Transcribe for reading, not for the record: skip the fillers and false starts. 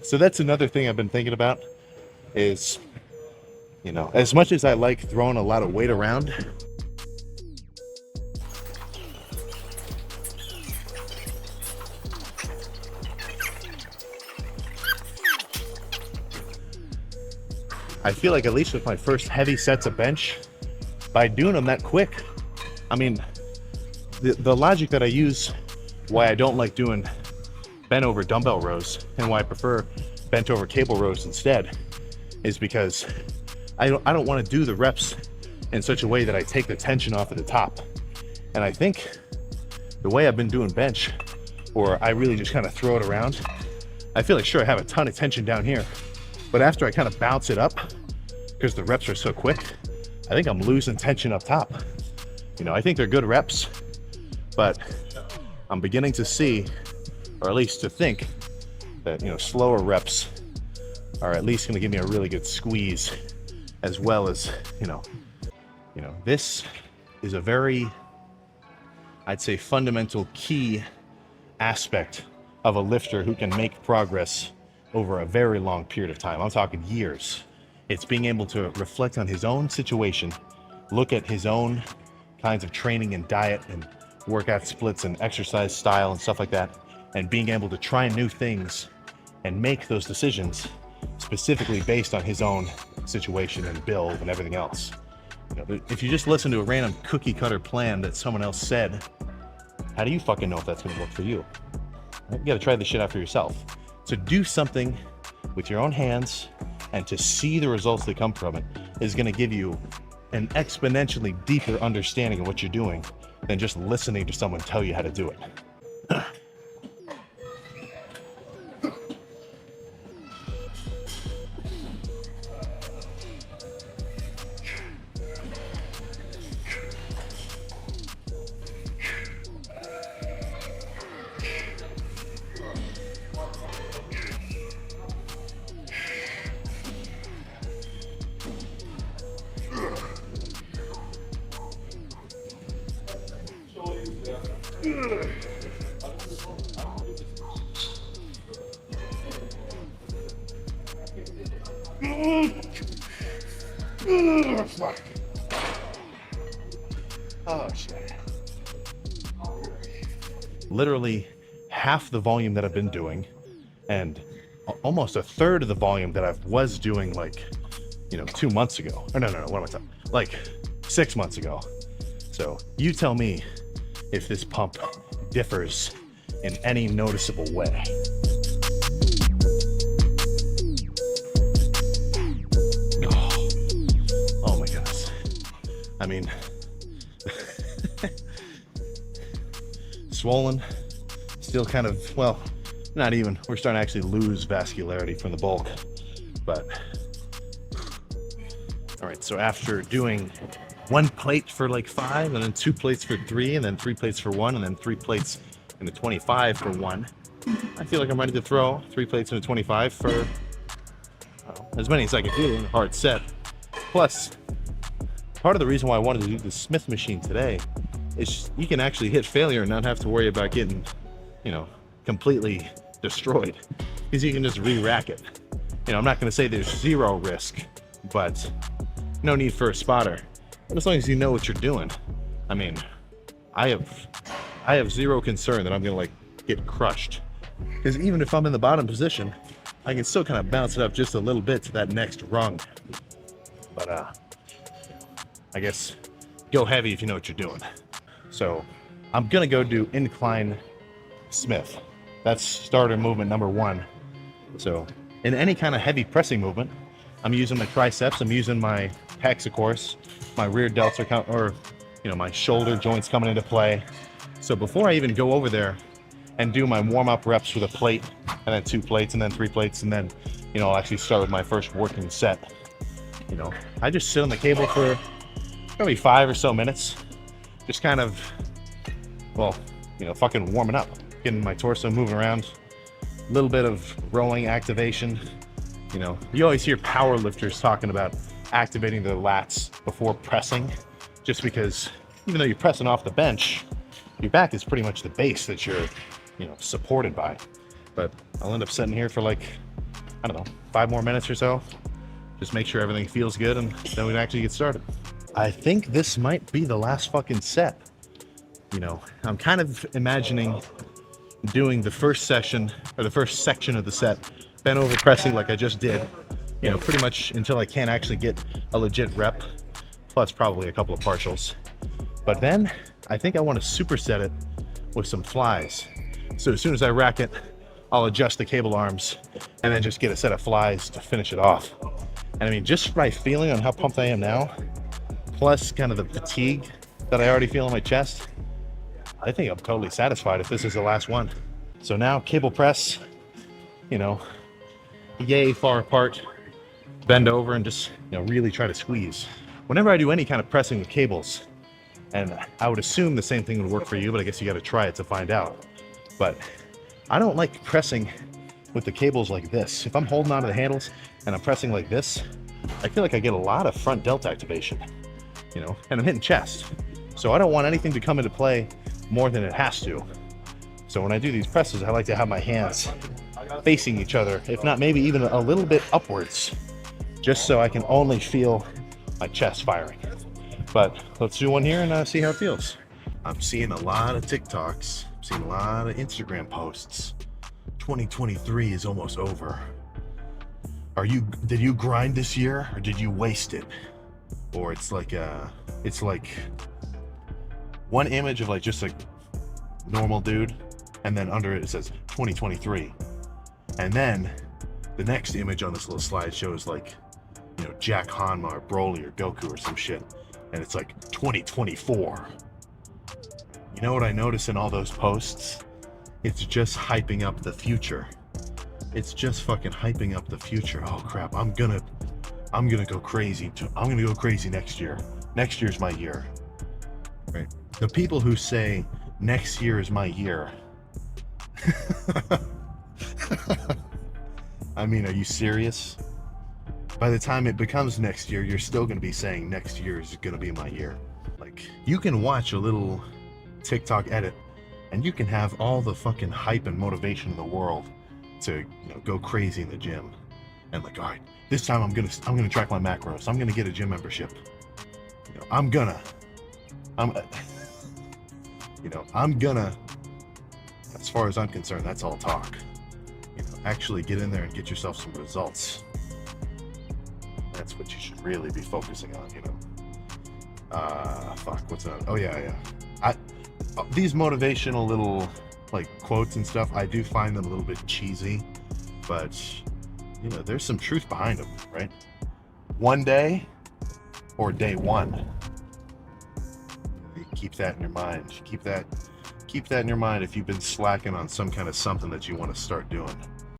So that's another thing I've been thinking about is, as much as I like throwing a lot of weight around, I feel like at least with my first heavy sets of bench, by doing them that quick, I mean, the logic that I use why I don't like doing bent over dumbbell rows and why I prefer bent over cable rows instead is because I don't want to do the reps in such a way that I take the tension off at the top. And I think the way I've been doing bench, or I really just kind of throw it around, I feel like sure I have a ton of tension down here, but after I kind of bounce it up, because the reps are so quick, I think I'm losing tension up top. I think they're good reps, but I'm beginning to see, or at least to think, that slower reps are at least going to give me a really good squeeze, as well as this is a very, I'd say, fundamental key aspect of a lifter who can make progress over a very long period of time. I'm talking years. It's being able to reflect on his own situation, look at his own kinds of training and diet and workout splits and exercise style and stuff like that, and being able to try new things and make those decisions specifically based on his own situation and build and everything else. If you just listen to a random cookie cutter plan that someone else said, how do you fucking know if that's going to work for you? You got to try this shit out for yourself. To do something with your own hands and to see the results that come from it is going to give you an exponentially deeper understanding of what you're doing than just listening to someone tell you how to do it. Oh shit. Literally half the volume that I've been doing and almost a third of the volume that I was doing 2 months ago. Or no, what am I talking? Like 6 months ago. So you tell me if this pump differs in any noticeable way. Oh my goodness. I mean, swollen, still kind of, well, not even. We're starting to actually lose vascularity from the bulk. But, all right, so after doing 1 plate for 5, and then 2 plates for 3, and then 3 plates for 1, and then 3 plates in the 25 for 1, I feel like I'm ready to throw 3 plates in the 25 for as many as I can do in a hard set. Plus, part of the reason why I wanted to do the Smith machine today is you can actually hit failure and not have to worry about getting, completely destroyed, because you can just re-rack it. I'm not going to say there's zero risk, but no need for a spotter. But as long as you know what you're doing, I mean, I have zero concern that I'm going to get crushed, because even if I'm in the bottom position, I can still kind of bounce it up just a little bit to that next rung. But I guess go heavy if you know what you're doing. So I'm gonna go do incline Smith. That's starter movement number 1. So in any kind of heavy pressing movement, I'm using my triceps, I'm using my pecs, of course, my rear delts or my shoulder joints coming into play. So before I even go over there and do my warm-up reps with a plate, and then 2 plates, and then 3 plates, and then I'll actually start with my first working set. I just sit on the cable for probably 5 or so minutes, just kind of, fucking warming up, getting my torso moving around, a little bit of rowing activation. You always hear power lifters talking about activating the lats before pressing, just because even though you're pressing off the bench, your back is pretty much the base that you're supported by. But I'll end up sitting here for I don't know, 5 more minutes or so. Just make sure everything feels good, and then we can actually get started. I think this might be the last fucking set. You know, I'm kind of imagining doing the first session, or the first section of the set, bent over pressing like I just did, you know, pretty much until I can't actually get a legit rep, plus probably a couple of partials. But then I think I want to superset it with some flies. So as soon as I rack it, I'll adjust the cable arms and then just get a set of flies to finish it off. And I mean, just my feeling on how pumped I am now, plus kind of the fatigue that I already feel in my chest, I think I'm totally satisfied if this is the last one. So now cable press, you know, yay far apart, bend over and just, you know, really try to squeeze. Whenever I do any kind of pressing with cables, and I would assume the same thing would work for you, but I guess you got to try it to find out. But I don't like pressing with the cables like this. If I'm holding onto the handles and I'm pressing like this, I feel like I get a lot of front delt activation, you know, and I'm hitting chest. So I don't want anything to come into play more than it has to. So when I do these presses, I like to have my hands facing each other, if not maybe even a little bit upwards, just so I can only feel my chest firing. But let's do one here and see how it feels. I'm seeing a lot of TikToks, I'm seeing a lot of Instagram posts. 2023 is almost over. Did you grind this year or did you waste it? Or it's like one image of like just a normal dude, and then under it says 2023. And then the next image on this little slide shows like, you know, Jack Hanma or Broly or Goku or some shit. And it's like 2024. You know what I notice in all those posts? It's just hyping up the future. It's just fucking hyping up the future. Oh crap, I'm gonna go crazy. I'm gonna go crazy next year. Next year's my year. Right? The people who say next year is my year. I mean, are you serious? By the time it becomes next year, you're still gonna be saying next year is gonna be my year. Like, you can watch a little TikTok edit and you can have all the fucking hype and motivation in the world to, you know, go crazy in the gym. And like, all right, this time I'm gonna track my macros. I'm gonna get a gym membership. You know, I'm gonna, as far as I'm concerned, that's all talk. You know, actually get in there and get yourself some results. That's what you should really be focusing on, you know. Fuck, what's that? Oh yeah. These motivational little like quotes and stuff, I do find them a little bit cheesy, but you know, there's some truth behind them, right? One day or day one. Keep that in your mind. Keep that in your mind if you've been slacking on some kind of something that you want to start doing.